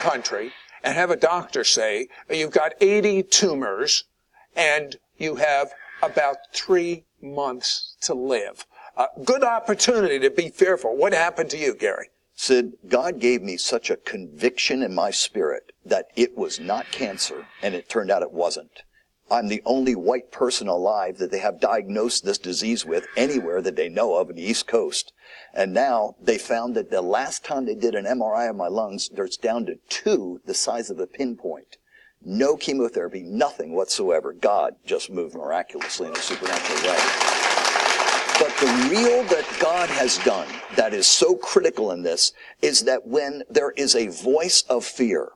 country and have a doctor say, you've got 80 tumors and you have about 3 months to live. Good opportunity to be fearful. What happened to you, Gary? Sid, God gave me such a conviction in my spirit that it was not cancer, and it turned out it wasn't. I'm the only white person alive that they have diagnosed this disease with anywhere that they know of in the East Coast. And now they found that the last time they did an MRI of my lungs, there's down to 2 the size of a pinpoint. No chemotherapy, nothing whatsoever. God just moved miraculously in a supernatural way. But the real that God has done that is so critical in this is that when there is a voice of fear,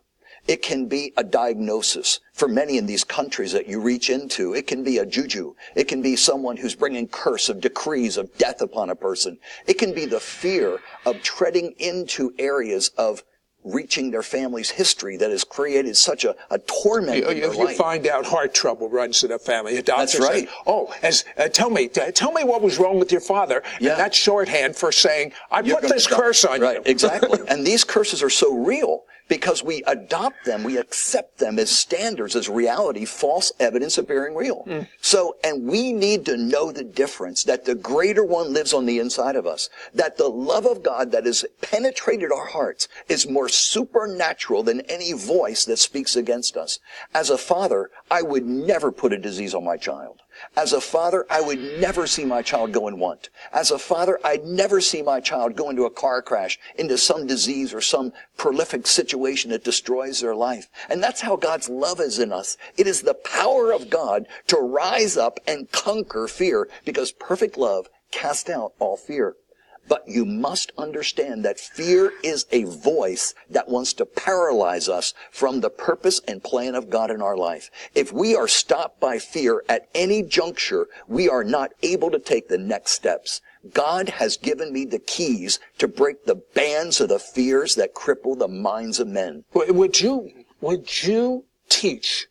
it can be a diagnosis for many in these countries that you reach into. It can be a juju. It can be someone who's bringing curse of decrees of death upon a person. It can be the fear of treading into areas of reaching their family's history that has created such a torment in their life. You find out heart trouble runs in a family. A doctor That's right. says, oh, tell me what was wrong with your father. Yeah. And that's shorthand for saying, I put this curse on you. Right, exactly. And these curses are so real because we adopt them, we accept them as standards, as reality, false evidence appearing real. So, and we need to know the difference, that the greater one lives on the inside of us, that the love of God that has penetrated our hearts is more supernatural than any voice that speaks against us. As a father, I would never put a disease on my child. As a father, I would never see my child go and want. As a father, I'd never see my child go into a car crash, into some disease or some prolific situation that destroys their life. And that's how God's love is in us. It is the power of God to rise up and conquer fear, because perfect love casts out all fear. But you must understand that fear is a voice that wants to paralyze us from the purpose and plan of God in our life. If we are stopped by fear at any juncture, we are not able to take the next steps. God has given me the keys to break the bands of the fears that cripple the minds of men. Would you teach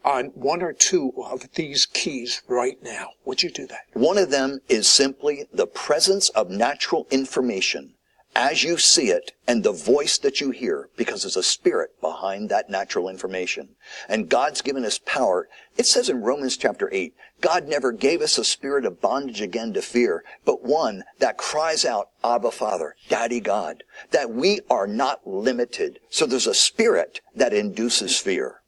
on 1 or 2 of these keys right now? Would you do that? One of them is simply the presence of natural information as you see it and the voice that you hear, because there's a spirit behind that natural information. And God's given us power. It says in Romans chapter 8, God never gave us a spirit of bondage again to fear, but one that cries out, Abba Father, Daddy God, that we are not limited. So there's a spirit that induces fear.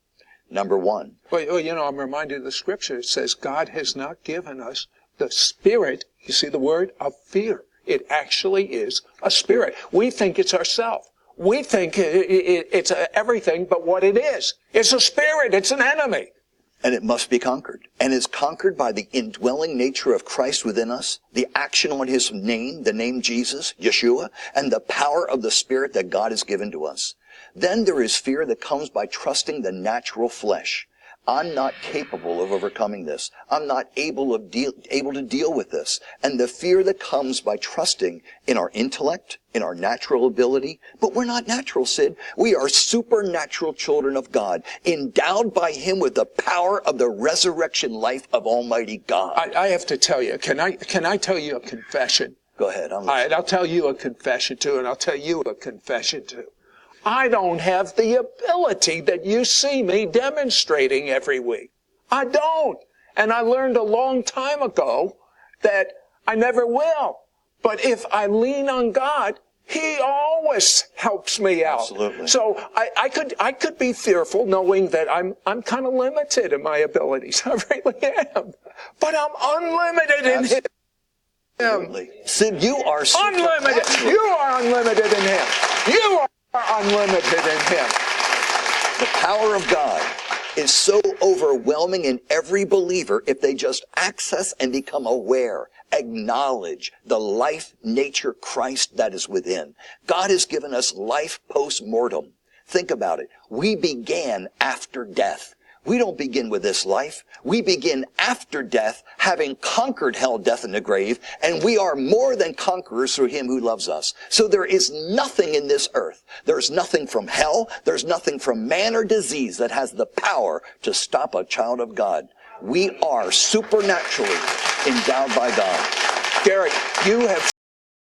Number 1. Well, I'm reminded of the scripture. It says God has not given us the spirit, you see the word, of fear. It actually is a spirit. We think it's ourself. We think it's everything but what it is. It's a spirit. It's an enemy. And it must be conquered. And it's conquered by the indwelling nature of Christ within us, the action on his name, the name Jesus, Yeshua, and the power of the Spirit that God has given to us. Then there is fear that comes by trusting the natural flesh. I'm not capable of overcoming this. I'm not able to deal with this. And the fear that comes by trusting in our intellect, in our natural ability. But we're not natural, Sid. We are supernatural children of God, endowed by him with the power of the resurrection life of Almighty God. I have to tell you, can I tell you a confession? Go ahead. All right, I'll tell you a confession too, and I'll tell you a confession too. I don't have the ability that you see me demonstrating every week. I don't. And I learned a long time ago that I never will. But if I lean on God, he always helps me out. Absolutely. So I could be fearful knowing that I'm kind of limited in my abilities. I really am. But I'm unlimited in him. Absolutely. Sid, you are unlimited. You are unlimited in him. You are unlimited in him. The power of God is so overwhelming in every believer if they just access and become aware, acknowledge the life, nature, Christ that is within. God has given us life post-mortem. Think about it. We began after death. We don't begin with this life. We begin after death, having conquered hell, death, and the grave, and we are more than conquerors through him who loves us. So there is nothing in this earth. There's nothing from hell. There's nothing from man or disease that has the power to stop a child of God. We are supernaturally endowed by God. Gary, you have